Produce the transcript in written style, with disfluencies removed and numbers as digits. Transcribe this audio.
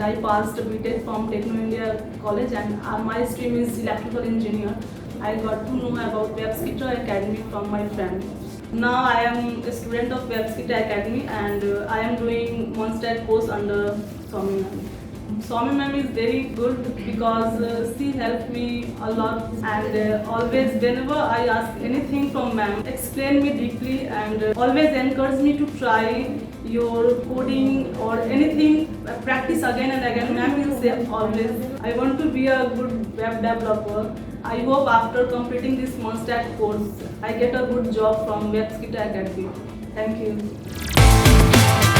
I passed BTech from Techno India College, and my stream is electrical engineer. I got to know about Webskitters Academy from my friend. Now I am a student of Webskitters Academy, and I am doing MERN Stack course under Swami ma'am. Swami ma'am is very good because she helped me a lot, and always whenever I ask anything from ma'am, explain me deeply and always encourage me to try your coding or anything, practice again and again. Ma'am will say always, I want to be a good web developer. I hope after completing this MERN Stack course, I get a good job from Webskitters Academy. Thank you.